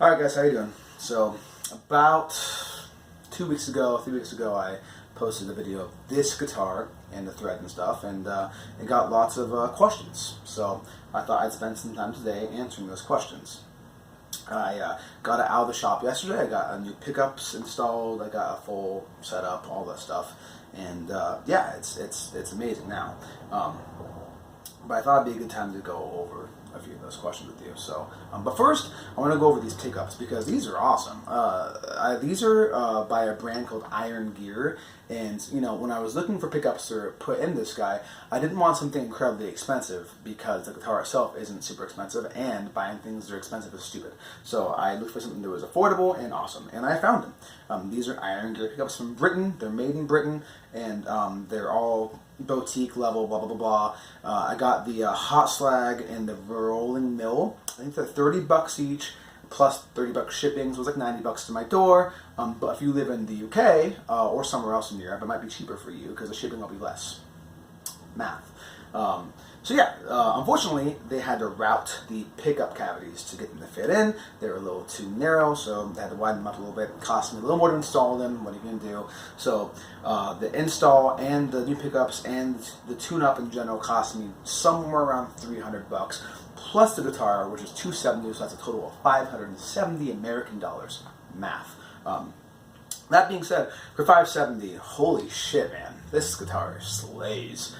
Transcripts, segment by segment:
Alright guys, how you doing? So, about 2 weeks ago, 3 weeks ago, I posted a video of this guitar and the thread and stuff, and it got lots of questions. So, I thought I'd spend some time today answering those questions. I got it out of the shop yesterday. I got new pickups installed, I got a full setup, all that stuff, and yeah, it's amazing now. But I thought it'd be a good time to go over a few of those questions with you. So, but first, I want to go over these pickups because these are awesome. These are by a brand called Iron Gear, and you know, when I was looking for pickups to put in this guy, I didn't want something incredibly expensive because the guitar itself isn't super expensive, and buying things that are expensive is stupid. So I looked for something that was affordable and awesome, and I found them. These are Iron Gear pickups from Britain. They're made in Britain, and they're all boutique level, blah blah blah blah. I got the hot slag and the rolling mill. I think they're $30 each, plus $30 shipping, so it was like $90 to my door. But if you live in the UK or somewhere else in Europe, it might be cheaper for you because the shipping will be less. Math. So yeah, unfortunately, they had to route the pickup cavities to get them to fit in. They were a little too narrow, so they had to widen them up a little bit. It cost me a little more to install them. What are you going to do? So the install and the new pickups and the tune-up in general cost me somewhere around $300, plus the guitar, which is $270, so that's a total of $570 American dollars. Math. That being said, for $570, holy shit, man, this guitar slays.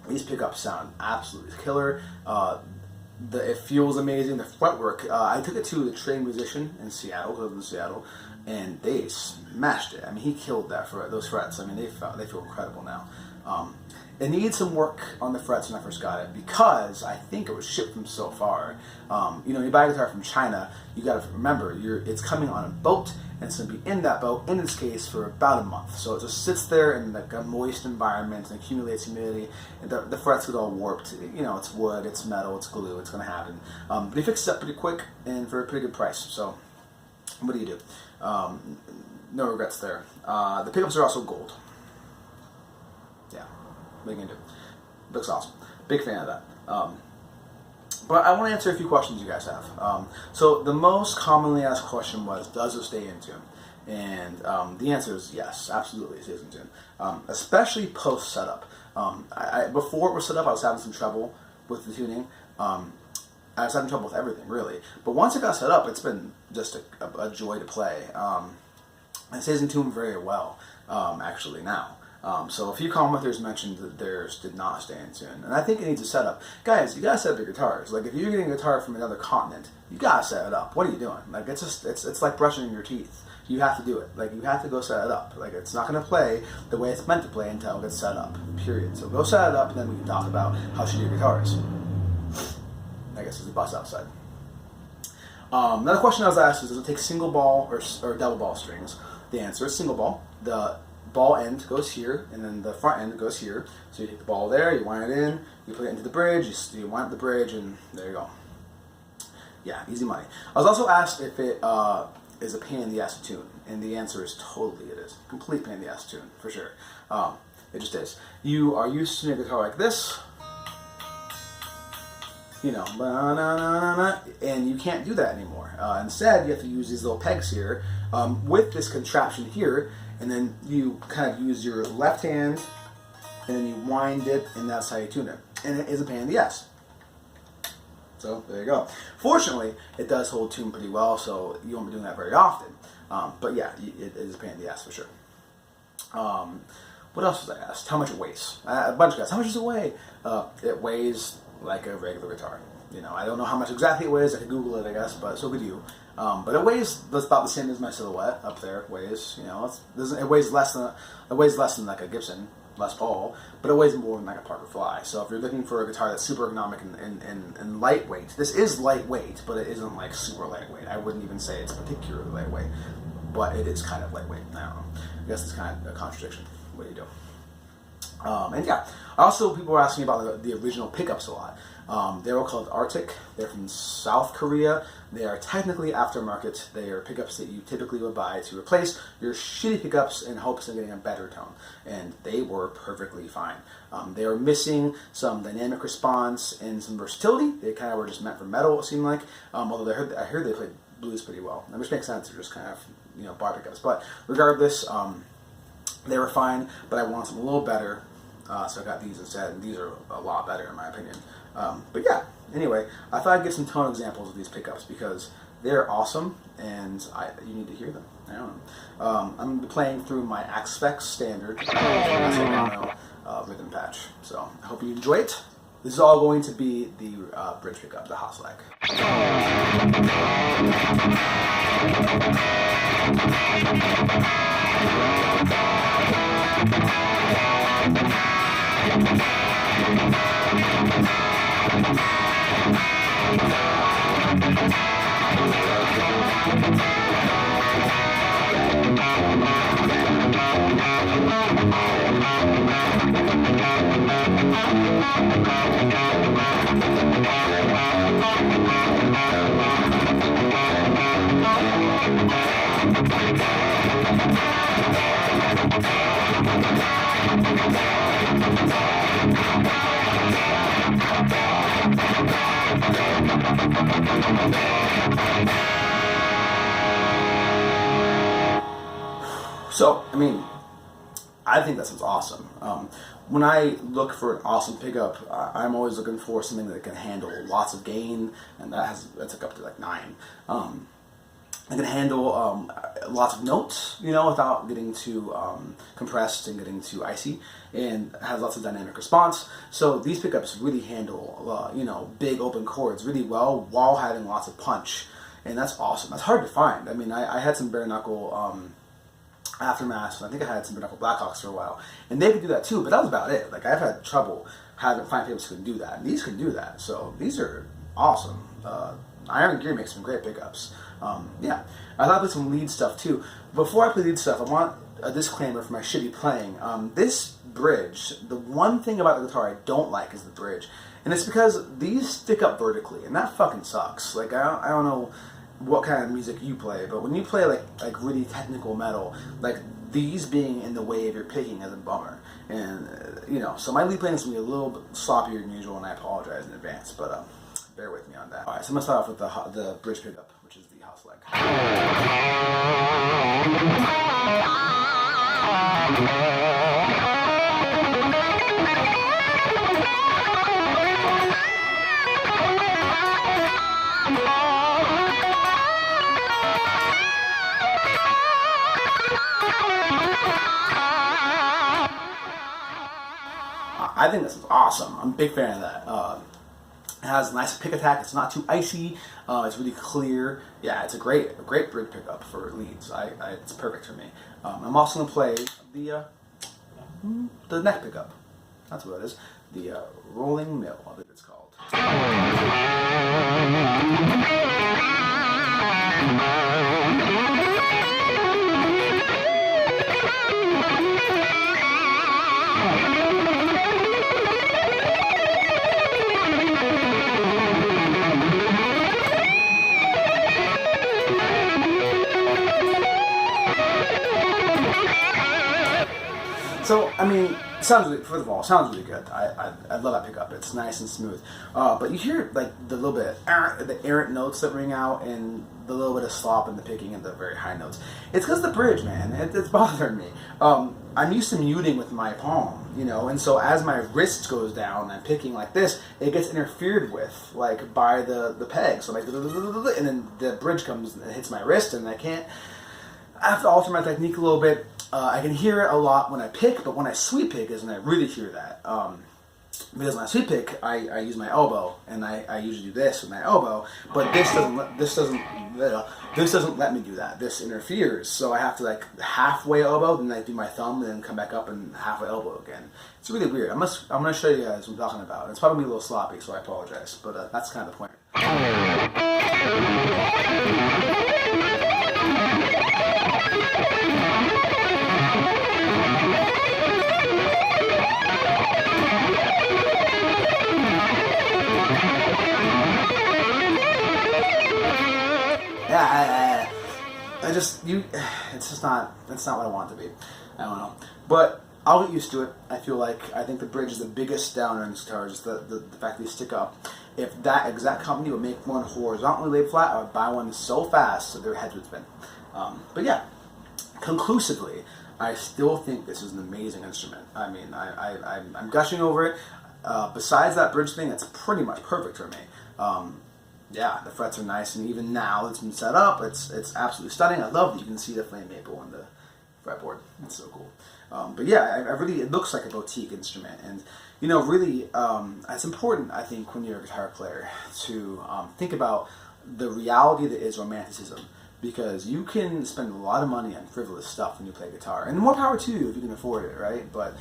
These pickups sound absolutely killer. It feels amazing. The fretwork, I took it to a trained musician in Seattle, who lives in Seattle, and they smashed it. I mean, he killed those frets. I mean, they feel incredible now. It needed some work on the frets when I first got it because I think it was shipped from so far. You know, you buy a guitar from China, you got to remember it's coming on a boat, and it's going to be in that boat, in this case, for about a month. So it just sits there in like a moist environment and accumulates humidity, and the frets get all warped. You know, it's wood, it's metal, it's glue, it's going to happen. But he fixed it up pretty quick and for a pretty good price. So what do you do? No regrets there. The pickups are also gold. Yeah. What are you going to do? Looks awesome. Big fan of that. But I want to answer a few questions you guys have. So the most commonly asked question was, does it stay in tune? And the answer is yes, absolutely it stays in tune. Especially post-setup. Before it was set up, I was having some trouble with the tuning. I was having trouble with everything, really. But once it got set up, it's been just a joy to play. It stays in tune very well, actually, now. So a few commenters mentioned that theirs did not stay in tune, and I think it needs a setup. Guys, you gotta set up your guitars. Like, if you're getting a guitar from another continent, you gotta set it up. What are you doing? Like, it's like brushing your teeth. You have to do it. Like, you have to go set it up. Like, it's not gonna play the way it's meant to play until it gets set up. Period. So go set it up, and then we can talk about how to do your guitars. I guess there's a bus outside. Another question I was asked is, does it take single ball or double ball strings? The answer is single ball. The ball end goes here, and then the front end goes here. So you take the ball there, you wind it in, you put it into the bridge, you wind up the bridge, and there you go. Yeah, easy money. I was also asked if it is a pain in the ass to tune, and the answer is totally it is. Complete pain in the ass to tune, for sure. It just is. You are used to tuning a guitar like this, you know, and you can't do that anymore. Instead, you have to use these little pegs here with this contraption here, and then you kind of use your left hand, and then you wind it, and that's how you tune it. And it is a pain in the ass. So there you go. Fortunately, it does hold tune pretty well, so you won't be doing that very often. But yeah, it is a pain in the ass for sure. What else was I asked? How much it weighs? A bunch of guys. How much does it weigh? It weighs like a regular guitar. You know, I don't know how much exactly it weighs. I could Google it, I guess, but so could you. But it weighs about the same as my Silhouette up there weighs. You know, it weighs less than like a Gibson Les Paul, but it weighs more than like a Parker Fly. So if you're looking for a guitar that's super ergonomic and lightweight, this is lightweight, but it isn't like super lightweight. I wouldn't even say it's particularly lightweight, but it is kind of lightweight. I don't know. I guess it's kind of a contradiction. What do you do? And yeah, also people were asking about the original pickups a lot. They were called Arctic. They're from South Korea. They are technically aftermarket. They are pickups that you typically would buy to replace your shitty pickups in hopes of getting a better tone. And they were perfectly fine. They were missing some dynamic response and some versatility. They kind of were just meant for metal, it seemed like. Although I heard they played blues pretty well. Which makes sense. They're just kind of bar pickups. But regardless, they were fine. But I wanted something a little better. So I got these instead, and these are a lot better in my opinion. But yeah, anyway, I thought I'd give some tone examples of these pickups because they're awesome, and you need to hear them. I don't know. I'm going to be playing through my Axfex standard rhythm patch. So I hope you enjoy it. This is all going to be the bridge pickup, the Haslak. So, I mean, I think that sounds awesome. When I look for an awesome pickup, I'm always looking for something that can handle lots of gain, and that's like up to like 9. I can handle lots of notes, without getting too compressed and getting too icy, and has lots of dynamic response. So these pickups really handle, big open chords really well while having lots of punch, and that's awesome. That's hard to find. I mean, I had some bare knuckle Aftermaths, and I think I had some bare knuckle Blackhawks for a while, and they could do that too. But that was about it. Like I've had trouble finding pickups who can do that, and these can do that. So these are awesome. Iron Gear makes some great pickups. Yeah, I thought I'd play some lead stuff too. Before I play lead stuff, I want a disclaimer for my shitty playing. This bridge, the one thing about the guitar I don't like is the bridge, and it's because these stick up vertically, and that fucking sucks. Like I don't know what kind of music you play, but when you play like really technical metal, like these being in the way of your picking is a bummer. And so my lead playing is gonna be a little bit sloppier than usual, and I apologize in advance, but bear with me on that. All right, so I'm gonna start off with the bridge pickup, which is the Haslak. I think this is awesome. I'm a big fan of that. It has a nice pick attack. It's not too icy. It's really clear. Yeah, it's a great bridge pickup for leads. It's perfect for me. I'm also gonna play the neck pickup. That's what it is. The rolling mill, I think it's called. So, I mean, first of all, it sounds really good. I love that pickup. It's nice and smooth. But you hear like the little bit, the errant notes that ring out, and the little bit of slop in the picking and the very high notes. It's because the bridge, man. It's bothering me. I'm used to muting with my palm, and so as my wrist goes down and I'm picking like this, it gets interfered with, like by the peg. So like, and then the bridge comes and hits my wrist, and I have to alter my technique a little bit. I can hear it a lot when I pick, but when I sweep pick is when I really hear that. Because when I sweep pick, I use my elbow, and I usually do this with my elbow. But this doesn't let me do that. This interferes, so I have to like halfway elbow, then I do my thumb, and then come back up and halfway elbow again. It's really weird. I'm gonna show you guys what I'm talking about. It's probably a little sloppy, so I apologize. But that's kind of the point. it's just not, that's not what I want it to be. I don't know. But I'll get used to it. I think the bridge is the biggest downer in this guitar, just the fact that they stick up. If that exact company would make one horizontally laid flat, I would buy one so fast that their heads would spin. But yeah, conclusively, I still think this is an amazing instrument. I mean, I'm gushing over it. Besides that bridge thing, it's pretty much perfect for me. Yeah, the frets are nice, and even now it's been set up, it's absolutely stunning. I love that you can see the flame maple on the fretboard. It's so cool. But yeah, it looks like a boutique instrument, and you know, really, it's important, I think, when you're a guitar player to think about the reality that is romanticism, because you can spend a lot of money on frivolous stuff when you play guitar, and more power to you if you can afford it, right? But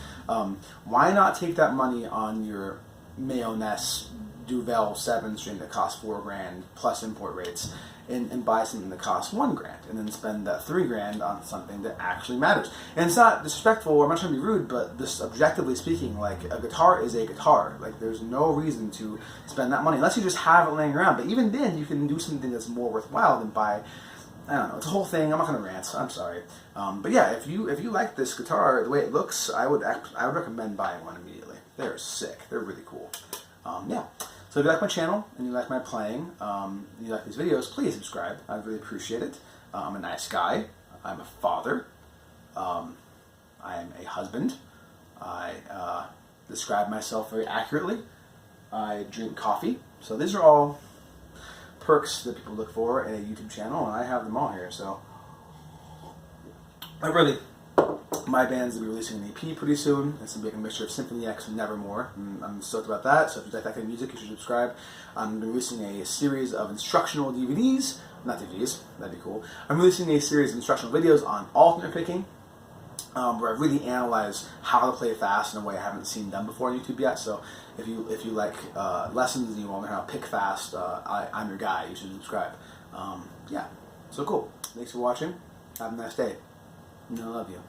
why not take that money on your Mayonnaise Duvel 7-string that costs $4,000 plus import rates, and buy something that costs $1,000, and then spend that $3,000 on something that actually matters. And it's not disrespectful, or I'm not trying to be rude, but this, objectively speaking, like, a guitar is a guitar. Like, there's no reason to spend that money unless you just have it laying around. But even then, you can do something that's more worthwhile than buy. I don't know. It's a whole thing. I'm not going to rant. I'm sorry. But yeah, if you like this guitar, the way it looks, I would recommend buying one immediately. They're sick. They're really cool. Yeah. So if you like my channel, and you like my playing, and you like these videos, please subscribe. I'd really appreciate it. I'm a nice guy. I'm a father. I am a husband. I describe myself very accurately. I drink coffee. So these are all perks that people look for in a YouTube channel, and I have them all here. So my band's going to be releasing an EP pretty soon. It's going to be like a mixture of Symphony X and Nevermore. And I'm stoked about that. So if you like that kind of music, you should subscribe. I'm releasing a series of instructional DVDs. Not DVDs, that'd be cool. I'm releasing a series of instructional videos on alternate picking, where I really analyze how to play fast in a way I haven't seen done before on YouTube yet. So if you like lessons and you want to learn how to pick fast, I'm your guy. You should subscribe. Yeah, so cool. Thanks for watching. Have a nice day. And I love you.